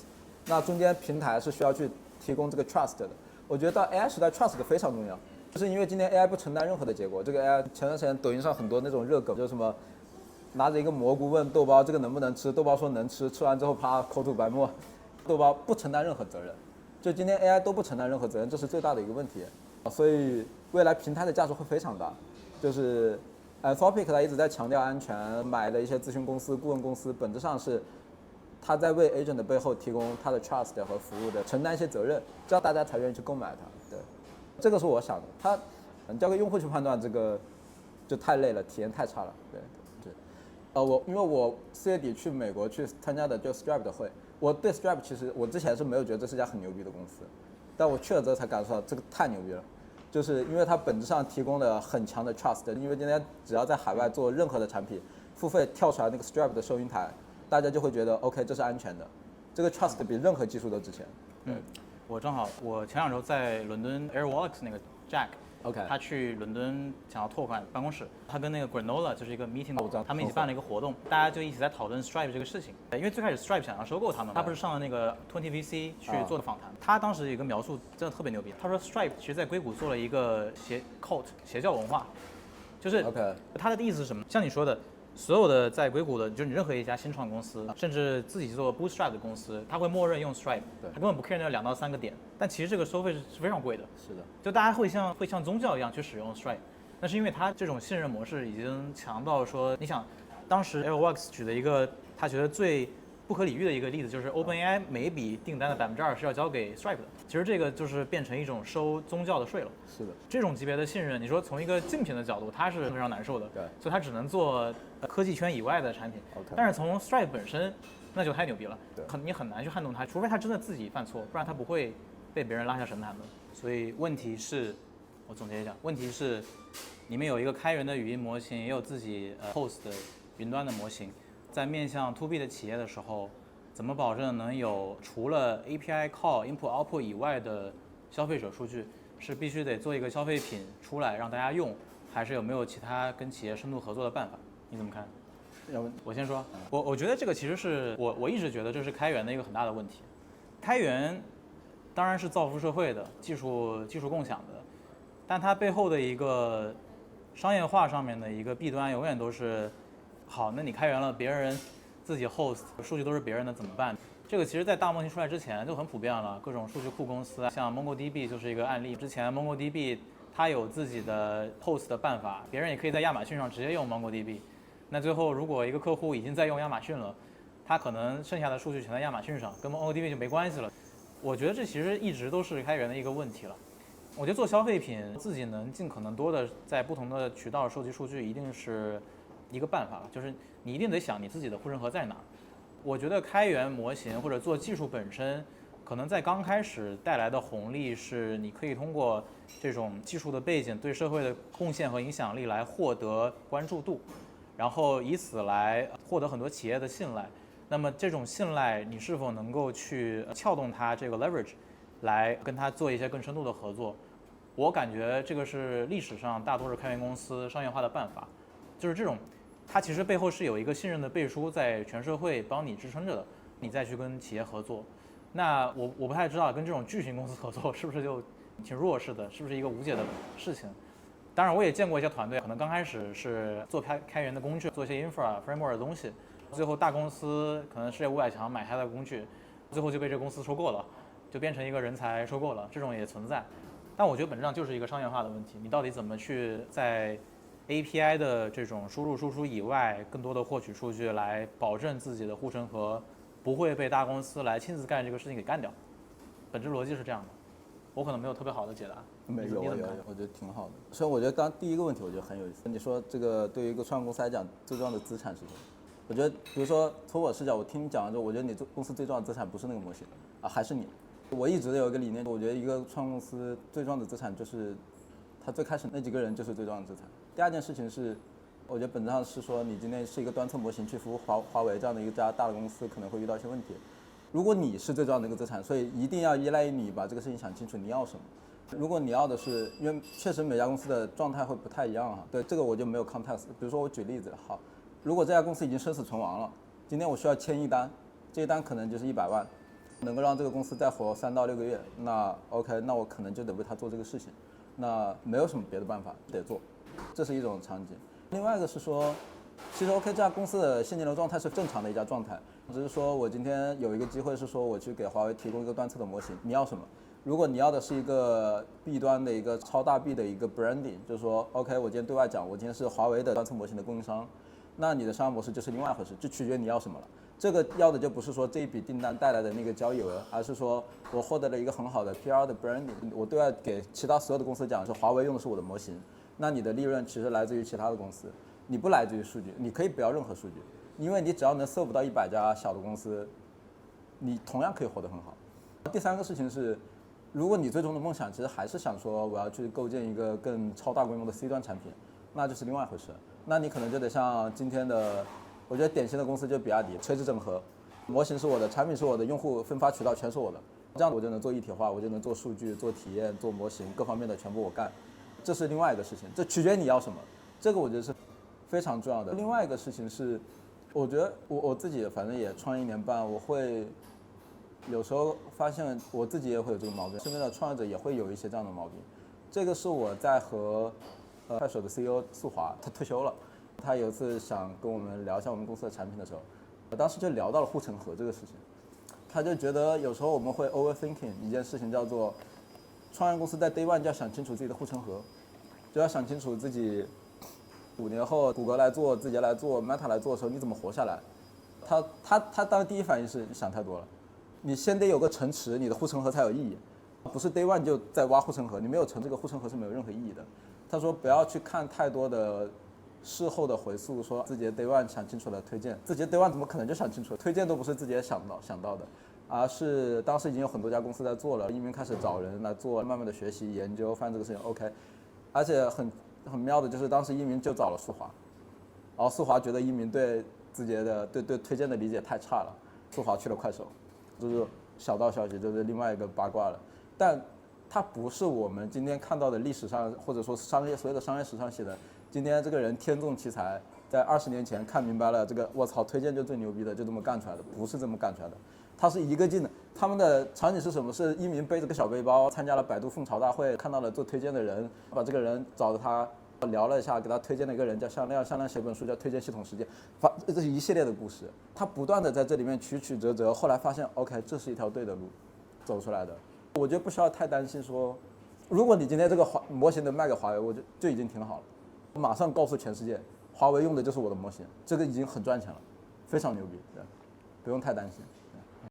那中间平台是需要去提供这个 trust 的。我觉得到 AI 时代 trust 非常重要，就是因为今天 AI 不承担任何的结果。这个 AI 前段时间抖音上很多那种热梗，就是什么拿着一个蘑菇问豆包这个能不能吃，豆包说能吃，吃完之后啪口吐白沫，豆包不承担任何责任。就今天 AI 都不承担任何责任，这是最大的一个问题。所以未来平台的价值会非常大。就是Anthropic 它一直在强调安全，买的一些咨询公司、顾问公司，本质上是他在为 agent 的背后提供他的 trust 和服务的，承担一些责任，这样大家才愿意去购买它。对，这个是我想的。他交给用户去判断这个就太累了，体验太差了。对。因为我4月底去美国去参加的就 Stripe 的会，我对 Stripe 其实我之前是没有觉得这是家很牛逼的公司，但我去了之后才感受到这个太牛逼了，就是因为它本质上提供了很强的 trust， 因为今天只要在海外做任何的产品，付费跳出来那个 Stripe 的收银台，大家就会觉得 OK 这是安全的，这个 trust 比任何技术都值钱。我正好我前2周在伦敦 Airwalks 那个 Jack。OK， 他去伦敦想要拓宽办公室，他跟那个 Granola 就是一个 meeting， 他们一起办了一个活动，大家就一起在讨论 Stripe 这个事情。因为最开始 Stripe 想要收购他们，他不是上了那个20VC 去做的访谈，他当时有一个描述真的特别牛逼，他说 Stripe 其实在硅谷做了一个cult 邪教文化，就是他的意思是什么？像你说的。所有的在硅谷的，就是你任何一家新创公司，甚至自己做 bootstrap 的公司，他会默认用 Stripe， 他根本不 care 那2到3个点，但其实这个收费是非常贵的。是的，就大家会像宗教一样去使用 Stripe， 那是因为它这种信任模式已经强到说，你想，当时 Airworks 举的一个他觉得最不可理喻的一个例子，就是 OpenAI 每一笔订单的2%是要交给 Stripe 的，其实这个就是变成一种收宗教的税了。是的，这种级别的信任，你说从一个竞品的角度，它是非常难受的，对，所以它只能做科技圈以外的产品。但是从 Stripe 本身，那就太牛逼了，你很难去撼动它，除非它真的自己犯错，不然它不会被别人拉下神坛的。所以问题是，我总结一下，问题是，你们有一个开源的语音模型，也有自己host 的云端的模型，在面向 to B 的企业的时候，怎么保证能有除了 API call、input、output 以外的消费者数据？是必须得做一个消费品出来让大家用，还是有没有其他跟企业深度合作的办法？你怎么看？我先说，我觉得这个其实是我一直觉得这是开源的一个很大的问题。开源当然是造福社会的，技术共享的，但它背后的一个商业化上面的一个弊端永远都是，好，那你开源了，别人自己 host 数据都是别人的怎么办？这个其实在大模型出来之前就很普遍了，各种数据库公司，像 MongoDB 就是一个案例。之前 MongoDB 它有自己的 host 的办法，别人也可以在亚马逊上直接用 MongoDB。那最后如果一个客户已经在用亚马逊了，他可能剩下的数据全在亚马逊上，跟 MongoDB 就没关系了。我觉得这其实一直都是开源的一个问题了。我觉得做消费品，自己能尽可能多的在不同的渠道收集数据，一定是一个办法，就是你一定得想你自己的护城河在哪。我觉得开源模型或者做技术本身，可能在刚开始带来的红利是，你可以通过这种技术的背景对社会的贡献和影响力来获得关注度，然后以此来获得很多企业的信赖。那么这种信赖，你是否能够去撬动它这个 leverage， 来跟它做一些更深度的合作？我感觉这个是历史上大多数开源公司商业化的办法，就是这种。它其实背后是有一个信任的背书在全社会帮你支撑着的，你再去跟企业合作。那我不太知道跟这种巨型公司合作是不是就挺弱势的，是不是一个无解的事情？当然我也见过一些团队，可能刚开始是做开源的工具，做一些 infra framework 的东西，最后大公司可能世界500强买它的工具，最后就被这个公司收购了，就变成一个人才收购了，这种也存在。但我觉得本质上就是一个商业化的问题，你到底怎么去在API 的这种输入输出以外，更多的获取数据来保证自己的护城河不会被大公司来亲自干这个事情给干掉。本质逻辑是这样的，我可能没有特别好的解答。有，我觉得挺好的。所以我觉得刚第一个问题我觉得很有意思，你说这个对于一个创业公司来讲，最重要的资产是什么？我觉得比如说从我视角，我听你讲完之后，我觉得你公司最重要的资产不是那个模型啊，还是你。我一直有一个理念，我觉得一个创业公司最重要的资产就是他最开始那几个人就是最重要的资产。第二件事情是，我觉得本质上是说，你今天是一个端侧模型去服务华为这样的一家大的公司，可能会遇到一些问题。如果你是最重要的一个资产，所以一定要依赖于你把这个事情想清楚你要什么。如果你要的是，因为确实每家公司的状态会不太一样对这个我就没有 context。比如说我举例子，好，如果这家公司已经生死存亡了，今天我需要签一单，这一单可能就是100万，能够让这个公司再活3到6个月，那 OK， 那我可能就得为他做这个事情，那没有什么别的办法，得做，这是一种场景。另外一个是说，其实 OK 这家公司的现金流状态是正常的一家状态，只是说我今天有一个机会是说我去给华为提供一个端侧的模型，你要什么？如果你要的是一个 B 端的一个超大 B 的一个 branding， 就是说 OK 我今天对外讲我今天是华为的端侧模型的供应商，那你的商业模式就是另外一回事，就取决于你要什么了。这个要的就不是说这一笔订单带来的那个交易额，而是说我获得了一个很好的 PR 的 branding， 我对外给其他所有的公司讲是华为用的是我的模型，那你的利润其实来自于其他的公司，你不来自于数据，你可以不要任何数据，因为你只要能serve到100家小的公司，你同样可以活得很好。第三个事情是，如果你最终的梦想其实还是想说我要去构建一个更超大规模的 C 端产品，那就是另外一回事。那你可能就得像今天的，我觉得典型的公司就是比亚迪，垂直整合，模型是我的，产品是我的，用户分发渠道全是我的，这样我就能做一体化，我就能做数据、做体验、做模型，各方面的全部我干。这是另外一个事情，这取决于你要什么，这个我觉得是非常重要的。另外一个事情是，我觉得我自己反正也创业1年半，我会有时候发现我自己也会有这个毛病，身边的创业者也会有一些这样的毛病。这个是我在和快手的 CEO 速华，他退休了，他有一次想跟我们聊一下我们公司的产品的时候，我当时就聊到了护城河这个事情。他就觉得有时候我们会 overthinking 一件事情，叫做创业公司在 day one 就要想清楚自己的护城河，就要想清楚自己5年后谷歌来做、字节来做、Meta 来做的时候你怎么活下来。他当时第一反应是你想太多了，你先得有个城池，你的护城河才有意义，不是 day one 就在挖护城河，你没有成这个护城河是没有任何意义的。他说不要去看太多的事后的回溯，说字节 day one 想清楚了推荐，字节 day one 怎么可能就想清楚了？推荐都不是字节想到的，而是当时已经有很多家公司在做了，一鸣开始找人来做，慢慢的学习研究，发现这个事情 OK， 而且很妙的就是当时一鸣就找了速华，然后速华觉得一鸣对字节的对推荐的理解太差了，速华去了快手，就是小道消息，这是另外一个八卦了，但它不是我们今天看到的历史上或者说所有的商业史上写的，今天这个人天纵奇才，在20年前看明白了这个我操推荐就最牛逼的，就这么干出来的，不是这么干出来的，它是一个劲的。他们的场景是什么？是一鸣背着个小背包参加了百度凤巢大会，看到了做推荐的人，把这个人找着他聊了一下，给他推荐了一个人叫向亮，向亮写本书叫《推荐系统实践》，这是一系列的故事，他不断的在这里面曲曲折折，后来发现 OK 这是一条对的路，走出来的。我觉得不需要太担心说，如果你今天这个模型能卖给华为，我就已经挺好了。我马上告诉全世界，华为用的就是我的模型，这个已经很赚钱了，非常牛逼，对，不用太担心。